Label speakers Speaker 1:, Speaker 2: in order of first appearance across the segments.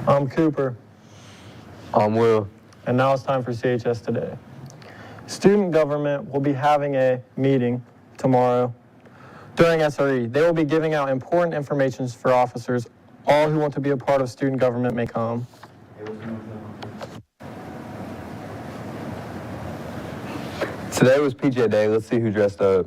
Speaker 1: I'm Cooper.
Speaker 2: I'm Will.
Speaker 1: And now it's time for CHS Today. Student government will be having a meeting tomorrow during SRE. They will be giving out important information for officers. All who want to be a part of student government may come.
Speaker 2: Today was PJ Day. Let's see who dressed up.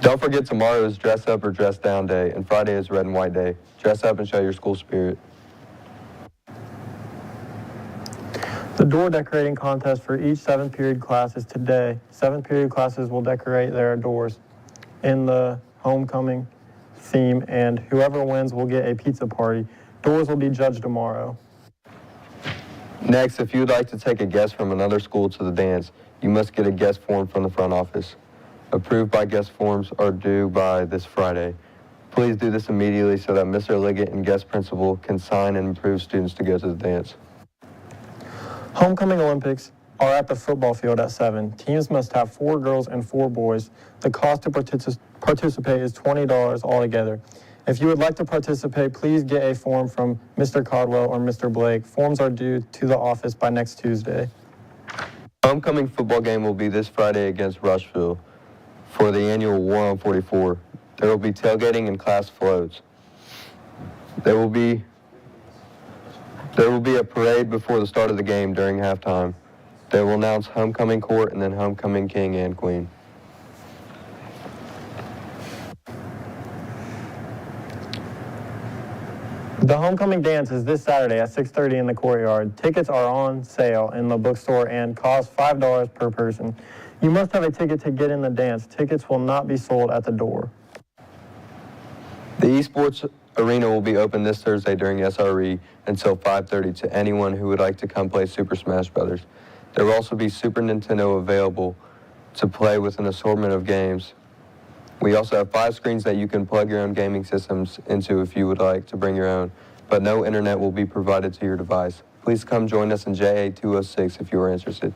Speaker 2: Don't forget tomorrow is dress up or dress down day, and Friday is red and white day. Dress up and show your school spirit.
Speaker 1: The door decorating contest for each 7th period class is today. 7th period classes will decorate their doors in the homecoming theme, and whoever wins will get a pizza party. Doors will be judged tomorrow.
Speaker 2: Next, if you would like to take a guest from another school to the dance, you must get a guest form from the front office. Approved by guest forms are due by this Friday. Please do this immediately so that Mr. Liggett and guest principal can sign and approve students to go to the dance.
Speaker 1: Homecoming Olympics are at the football field at 7. Teams must have 4 girls and 4 boys. The cost to participate is $20 altogether. If you would like to participate, please get a form from Mr. Caldwell or Mr. Blake. Forms are due to the office by next Tuesday.
Speaker 2: Homecoming football game will be this Friday against Rushville for the annual War on 44. There will be tailgating and class floats. There will be a parade before the start of the game during halftime. They will announce homecoming court and then homecoming king and queen.
Speaker 1: The homecoming dance is this Saturday at 6:30 in the courtyard. Tickets are on sale in the bookstore and cost $5 per person. You must have a ticket to get in the dance. Tickets will not be sold at the door.
Speaker 2: The esports arena will be open this Thursday during SRE until 5:30 to anyone who would like to come play Super Smash Brothers. There will also be Super Nintendo available to play with an assortment of games. We also have 5 screens that you can plug your own gaming systems into if you would like to bring your own, but no internet will be provided to your device. Please come join us in JA 206 if you are interested.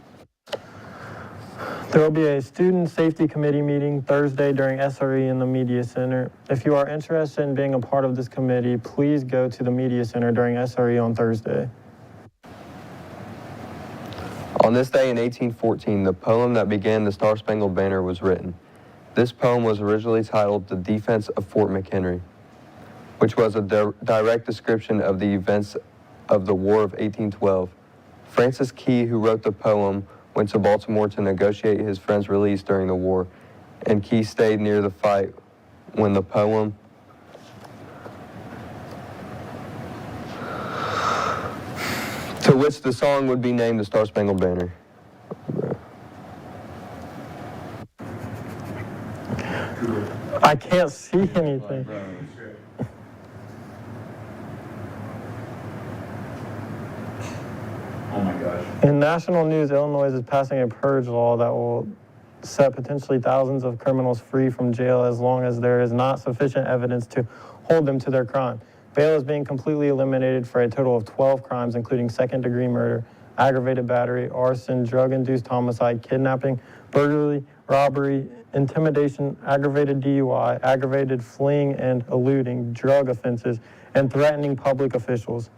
Speaker 1: There will be a student safety committee meeting Thursday during SRE in the Media Center. If you are interested in being a part of this committee, please go to the Media Center during SRE on Thursday.
Speaker 2: On this day in 1814, the poem that began the Star-Spangled Banner was written. This poem was originally titled The Defense of Fort McHenry, which was a direct description of the events of the War of 1812. Francis Key, who wrote the poem, went to Baltimore to negotiate his friend's release during the war, and Key stayed near the fight when the poem to which the song would be named the Star-Spangled Banner.
Speaker 1: I can't see anything.
Speaker 3: Oh my gosh.
Speaker 1: In national news, Illinois is passing a purge law that will set potentially thousands of criminals free from jail as long as there is not sufficient evidence to hold them to their crime. Bail is being completely eliminated for a total of 12 crimes, including second-degree murder, aggravated battery, arson, drug-induced homicide, kidnapping, burglary, robbery, intimidation, aggravated DUI, aggravated fleeing and eluding, drug offenses, and threatening public officials.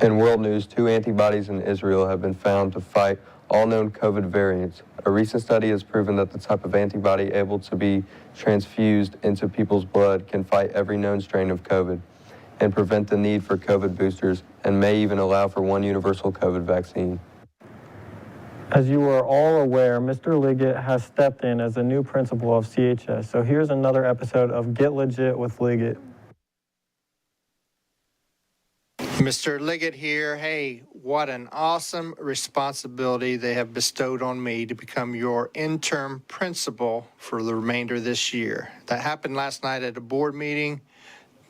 Speaker 2: In world news, 2 antibodies in Israel have been found to fight all known COVID variants. A recent study has proven that the type of antibody able to be transfused into people's blood can fight every known strain of COVID. and prevent the need for COVID boosters, and may even allow for one universal COVID vaccine.
Speaker 1: As you are all aware, Mr. Liggett has stepped in as the new principal of CHS. So here's another episode of Get Legit with Liggett.
Speaker 3: Mr. Liggett here. Hey, what an awesome responsibility they have bestowed on me to become your interim principal for the remainder of this year. That happened last night at a board meeting.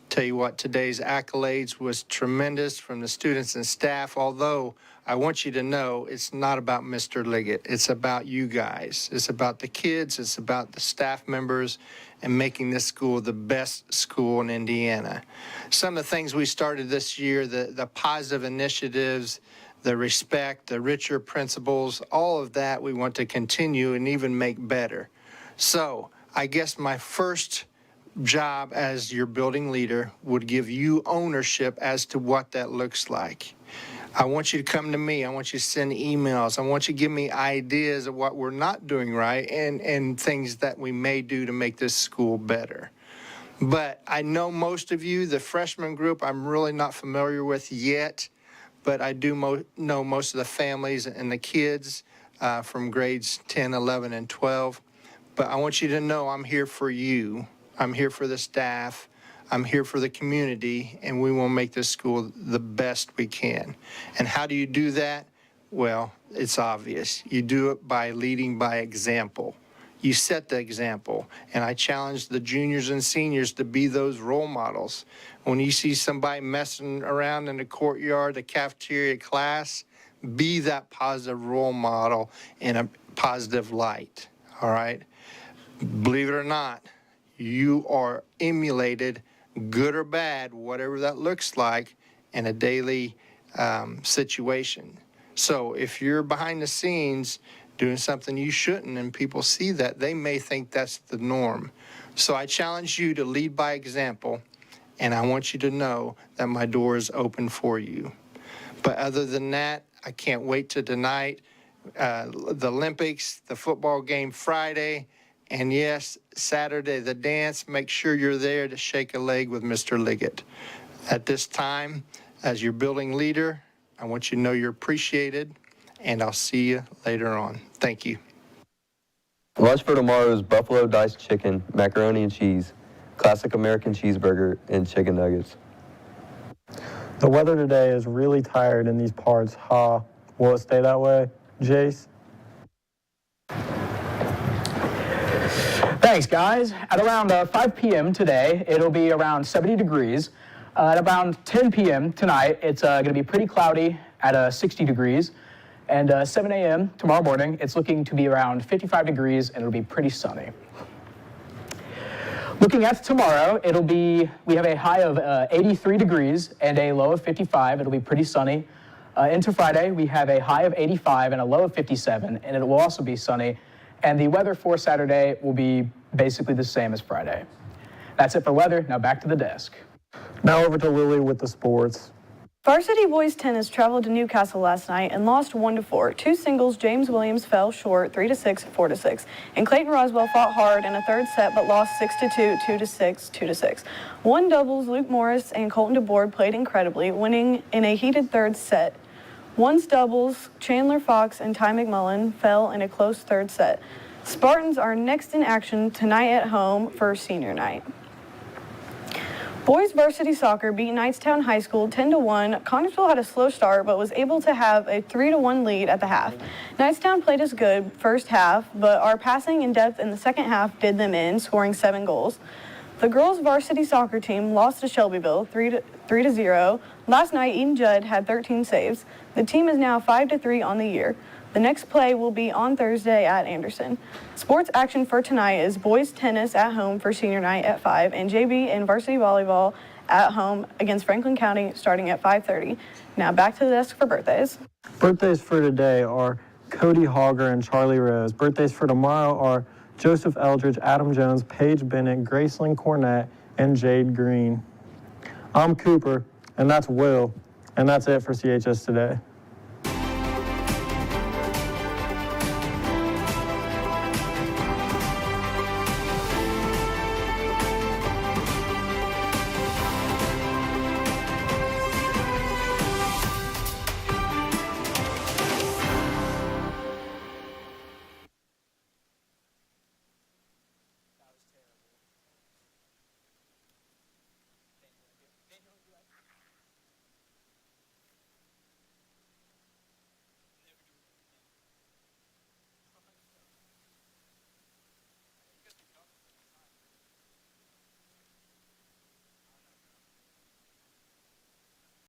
Speaker 3: Tell you what, today's accolades was tremendous from the students and staff, although I want you to know it's not about Mr. Liggett. It's about you guys. It's about the kids. It's about the staff members and making this school the best school in Indiana. Some of the things we started this year, the positive initiatives, the respect, the richer principles, all of that we want to continue and even make better. So I guess my first job as your building leader would give you ownership as to what that looks like. I want you to come to me. I want you to send emails. I want you to give me ideas of what we're not doing right and things that we may do to make this school better. But I know most of you, the freshman group, I'm really not familiar with yet, but I do know most of the families and the kids from grades 10, 11, and 12. But I want you to know I'm here for you. I'm here for the staff. I'm here for the community, and we will make this school the best we can. And how do you do that? Well, it's obvious. You do it by leading by example. You set the example, and I challenge the juniors and seniors to be those role models. When you see somebody messing around in the courtyard, the cafeteria, class, be that positive role model in a positive light, all right? Believe it or not, you are emulated, good or bad, whatever that looks like, in a daily situation. So if you're behind the scenes doing something you shouldn't and people see that, they may think that's the norm. So I challenge you to lead by example, and I want you to know that my door is open for you. But other than that, I can't wait to tonight, the Olympics, the football game Friday, and yes, Saturday, the dance. Make sure you're there to shake a leg with Mr. Liggett. At this time, as your building leader, I want you to know you're appreciated, and I'll see you later on. Thank you.
Speaker 2: Lunch for tomorrow is buffalo diced chicken, macaroni and cheese, classic American cheeseburger, and chicken nuggets.
Speaker 1: The weather today is really tired in these parts. Ha. Will it stay that way? Jace?
Speaker 4: Thanks, guys. At around 5 p.m. today, it'll be around 70 degrees. At around 10 p.m. tonight, it's going to be pretty cloudy at 60 degrees. And 7 a.m. tomorrow morning, it's looking to be around 55 degrees, and it'll be pretty sunny. Looking at tomorrow, we have a high of 83 degrees and a low of 55. It'll be pretty sunny. Into Friday, we have a high of 85 and a low of 57, and it will also be sunny. And the weather for Saturday will be basically the same as Friday. That's it for weather. Now back to the desk.
Speaker 1: Now over to Lily with the sports.
Speaker 5: Varsity boys tennis traveled to Newcastle last night and lost 1-4. Two singles, James Williams fell short 3-6, 4-6. And Clayton Roswell fought hard in a third set but lost 6-2, 2-6, 2-6. One doubles, Luke Morris and Colton DeBoard played incredibly, winning in a heated third set. One's doubles, Chandler Fox and Ty McMullen fell in a close third set. Spartans are next in action tonight at home for senior night. Boys varsity soccer beat Knightstown High School 10-1. Connersville had a slow start but was able to have a 3-1 lead at the half. Knightstown played us good first half, but our passing in depth in the second half did them in, scoring 7 goals. The girls varsity soccer team lost to Shelbyville 3-0. Last night, Eden Judd had 13 saves. The team is now 5-3 on the year. The next play will be on Thursday at Anderson. Sports action for tonight is boys tennis at home for senior night at 5 and JV and varsity volleyball at home against Franklin County starting at 5:30. Now back to the desk for birthdays.
Speaker 1: Birthdays for today are Cody Hogger and Charlie Rose. Birthdays for tomorrow are Joseph Eldridge, Adam Jones, Paige Bennett, Gracelyn Cornett, and Jade Green. I'm Cooper, and that's Will, and that's it for CHS Today.